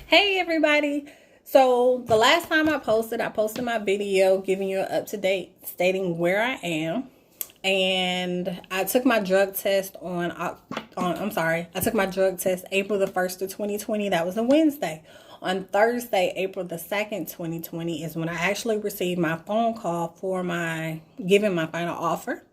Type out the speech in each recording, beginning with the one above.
Hey everybody. So the last time I posted my video giving you an up-to-date stating where I am. And I took my drug test I took my drug test April the 1st of 2020. That was a Wednesday. On Thursday, April the 2nd, 2020 is when I actually received my phone call for my giving my final offer.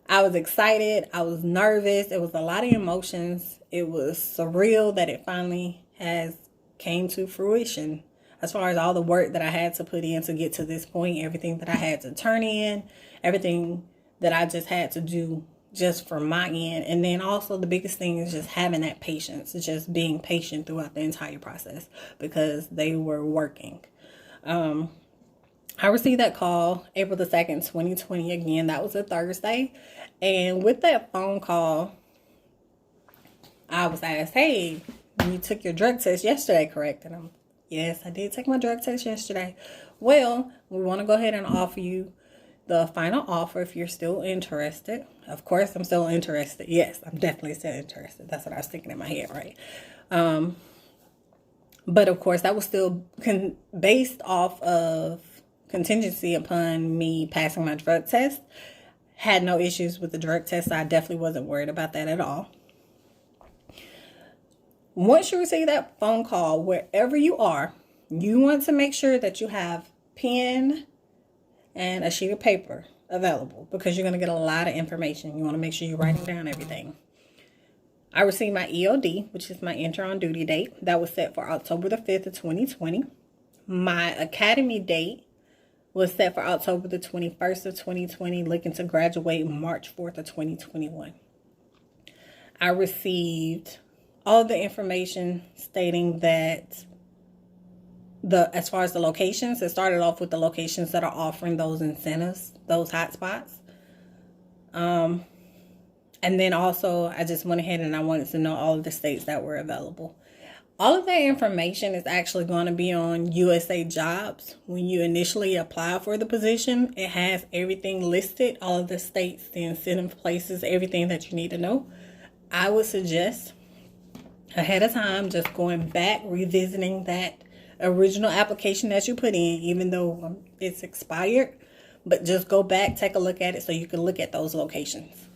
I was excited. I was nervous. It was a lot of emotions. It was surreal that it finally has came to fruition. As far as all the work that I had to put in to get to this point, everything that I had to turn in, everything that I just had to do just for my end. And then also the biggest thing is just having that patience, just being patient throughout the entire process because they were working. I received that call April the 2nd, 2020. Again, that was a Thursday. And with that phone call, I was asked, hey, you took your drug test yesterday, correct? And yes, I did take my drug test yesterday. Well, we want to go ahead and offer you the final offer if you're still interested. Of course, I'm still interested. Yes, I'm definitely still interested. That's what I was thinking in my head, right? But of course, that was still based off of contingency upon me passing my drug test. Had no issues with the drug test. So I definitely wasn't worried about that at all. Once you receive that phone call, wherever you are, you want to make sure that you have pen and a sheet of paper available because you're going to get a lot of information. You want to make sure you're writing down everything. I received my EOD, which is my enter on duty date. That was set for October the 5th of 2020. My academy date was set for October the 21st of 2020, looking to graduate March 4th of 2021. I received all the information stating that as far as the locations, it started off with the locations that are offering those incentives, those hotspots. And then also I just went ahead and I wanted to know all of the states that were available. All of that information is actually going to be on USA Jobs. When you initially apply for the position, it has everything listed, all of the states, the incentive places, everything that you need to know. I would suggest ahead of time just going back, revisiting that original application that you put in, even though it's expired, but just go back, take a look at it so you can look at those locations.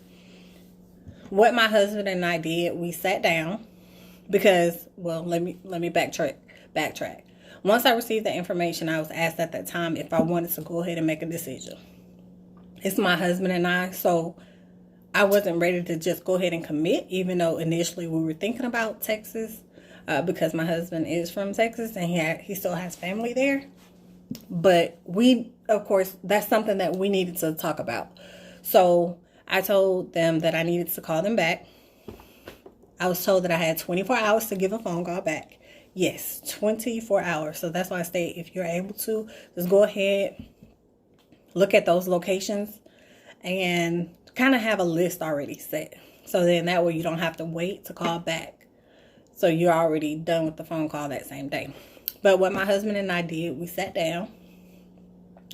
What my husband and I did, we sat down because, well, let me backtrack. Once I received the information, I was asked at that time if I wanted to go ahead and make a decision. It's my husband and I, so I wasn't ready to just go ahead and commit, even though initially we were thinking about Texas, because my husband is from Texas and he still has family there. But of course, that's something that we needed to talk about. So I told them that I needed to call them back. I was told that I had 24 hours to give a phone call back. Yes, 24 hours. So that's why I say if you're able to, just go ahead, look at those locations and kind of have a list already set. So then that way you don't have to wait to call back. So you're already done with the phone call that same day. But what my husband and I did, we sat down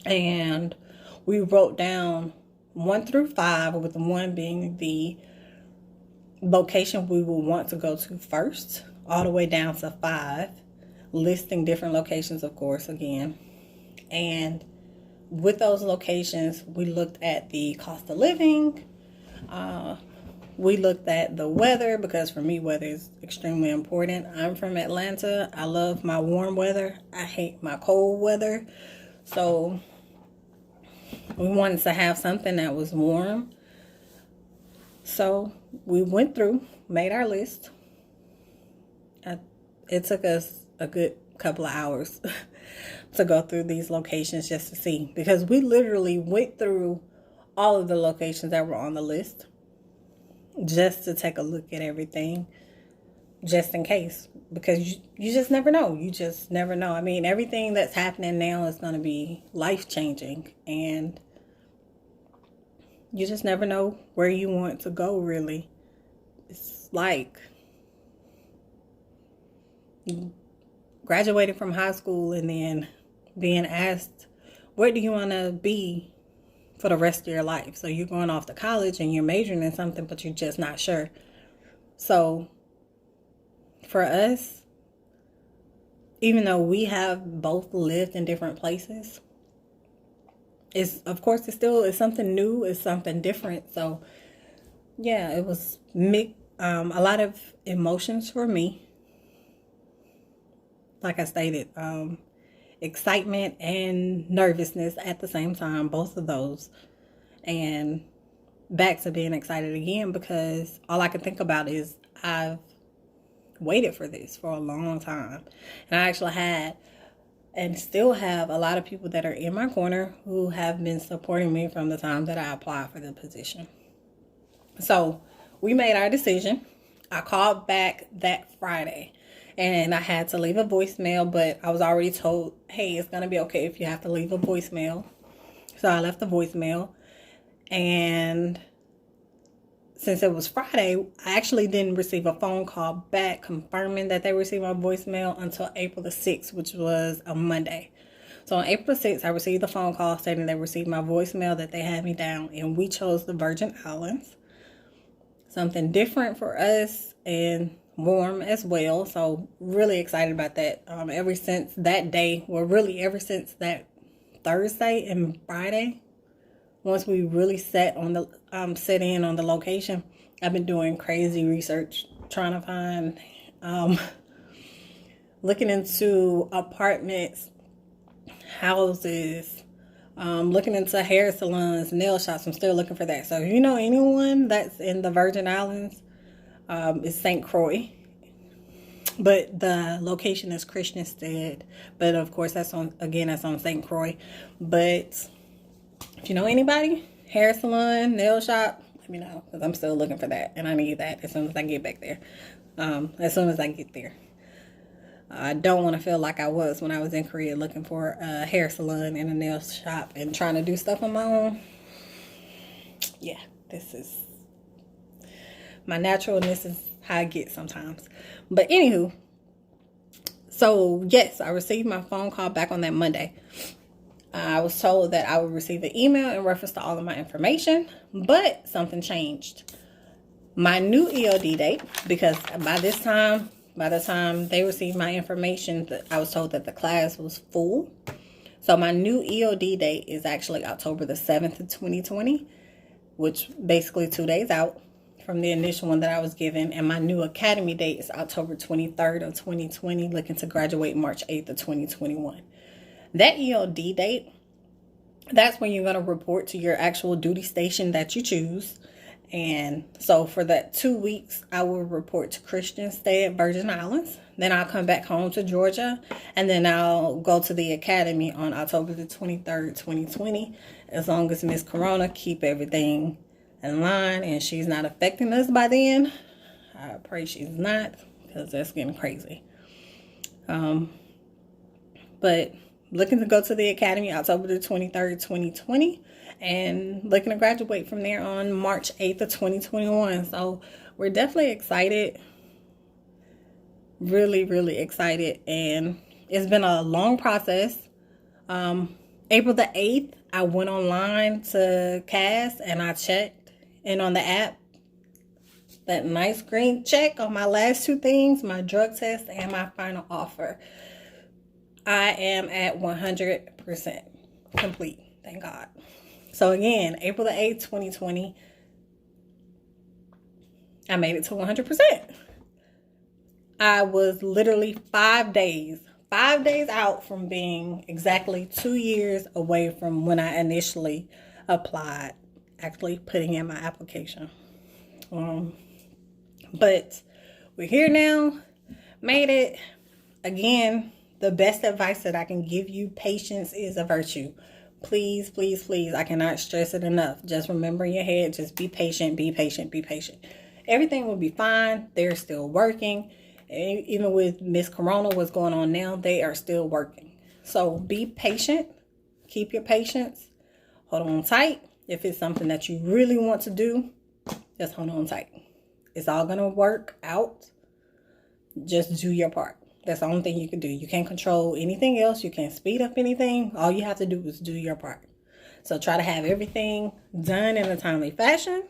and we wrote down 1 through 5, with the 1 being the location we will want to go to first, all the way down to 5, listing different locations, of course, again. And with those locations, we looked at the cost of living. We looked at the weather, because for me, weather is extremely important. I'm from Atlanta. I love my warm weather. I hate my cold weather. So we wanted to have something that was warm. So we went through, made our list. It took us a good couple of hours to go through these locations just to see, because we literally went through all of the locations that were on the list just to take a look at everything, just in case, because you just never know. You just never know. I mean, everything that's happening now is going to be life-changing, and you just never know where you want to go, really. It's like graduating from high school and then being asked, where do you want to be for the rest of your life? So you're going off to college and you're majoring in something, but you're just not sure. So for us, even though we have both lived in different places, it's, of course, it's something new, it's something different. So yeah, it was a lot of emotions for me. Like I stated, excitement and nervousness at the same time, both of those. And back to being excited again, because all I can think about is I've waited for this for a long time. And I actually had and still have a lot of people that are in my corner who have been supporting me from the time that I applied for the position. So we made our decision. I called back that Friday and I had to leave a voicemail, but I was already told, hey, it's going to be okay if you have to leave a voicemail. So I left the voicemail. And since it was Friday, I actually didn't receive a phone call back confirming that they received my voicemail until April the 6th, which was a Monday. So on April 6th, I received a phone call stating they received my voicemail, that they had me down, and we chose the Virgin Islands. Something different for us and warm as well. So really excited about that. Ever since that day, well, really ever since that Thursday and Friday, once we really set in on the location, I've been doing crazy research, trying to find, looking into apartments, houses, looking into hair salons, nail shops. I'm still looking for that. So if you know anyone that's in the Virgin Islands, it's St. Croix. But the location is Christiansted. But of course, that's on St. Croix. But if you know anybody, hair salon, nail shop, let me know, because I'm still looking for that, and I need that as soon as I get back there. As soon as I get there. I don't want to feel like I was when I was in Korea looking for a hair salon and a nail shop and trying to do stuff on my own. Yeah, this is my naturalness is how I get sometimes. But anywho, so yes, I received my phone call back on that Monday. I was told that I would receive an email in reference to all of my information, but something changed. My new EOD date, because by the time they received my information, I was told that the class was full. So my new EOD date is actually October the 7th of 2020, which basically 2 days out from the initial one that I was given. And my new academy date is October 23rd of 2020, looking to graduate March 8th of 2021. That EOD date, that's when you're going to report to your actual duty station that you choose. And so for that 2 weeks, I will report to Christiansted, Virgin Islands. Then I'll come back home to Georgia. And then I'll go to the academy on October the 23rd, 2020. As long as Miss Corona keep everything in line and she's not affecting us by then. I pray she's not, because that's getting crazy. But looking to go to the academy October the 23rd, 2020, and looking to graduate from there on March 8th of 2021. So we're definitely excited, really, really excited. And it's been a long process. April the 8th, I went online to CAS and I checked, and on the app, that nice green check on my last two things, my drug test and my final offer. I am at 100% complete. Thank God. So again, April the 8th, 2020, I made it to 100%. I was literally 5 days out from being exactly 2 years away from when I initially applied, actually putting in my application. But we're here now, made it. Again, the best advice that I can give you, patience is a virtue. Please, please, please, I cannot stress it enough. Just remember in your head, just be patient, be patient, be patient. Everything will be fine. They're still working. And even with Miss Corona, what's going on now, they are still working. So be patient. Keep your patience. Hold on tight. If it's something that you really want to do, just hold on tight. It's all going to work out. Just do your part. That's the only thing you can do. You can't control anything else. You can't speed up anything. All you have to do is do your part. So try to have everything done in a timely fashion.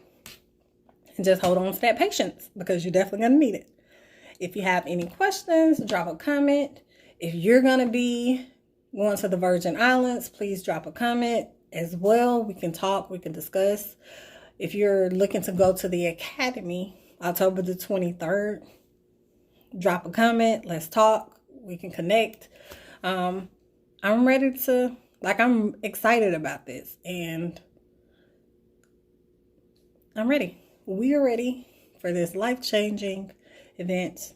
And just hold on to that patience, because you're definitely going to need it. If you have any questions, drop a comment. If you're going to be going to the Virgin Islands, please drop a comment as well. We can talk, we can discuss. If you're looking to go to the Academy, October the 23rd, drop a comment. Let's talk. We can connect. I'm ready to, I'm excited about this, and I'm ready. We are ready for this life-changing event.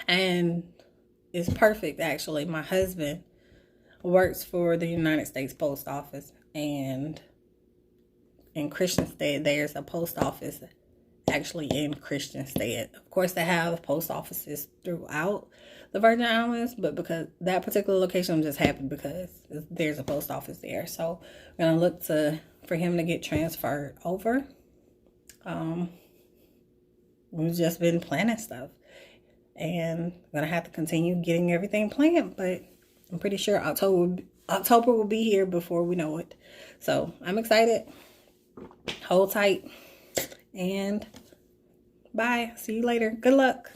And it's perfect, actually. My husband works for the United States Post Office, and in Christiansted, there's a post office actually in Christiansted. Of course, they have post offices throughout the Virgin Islands, but because that particular location, I'm just happy because there's a post office there. So we're gonna look for him to get transferred over. We've just been planning stuff, and I'm gonna have to continue getting everything planned, but I'm pretty sure October will be here before we know it. So I'm excited. Hold tight, and bye. See you later. Good luck.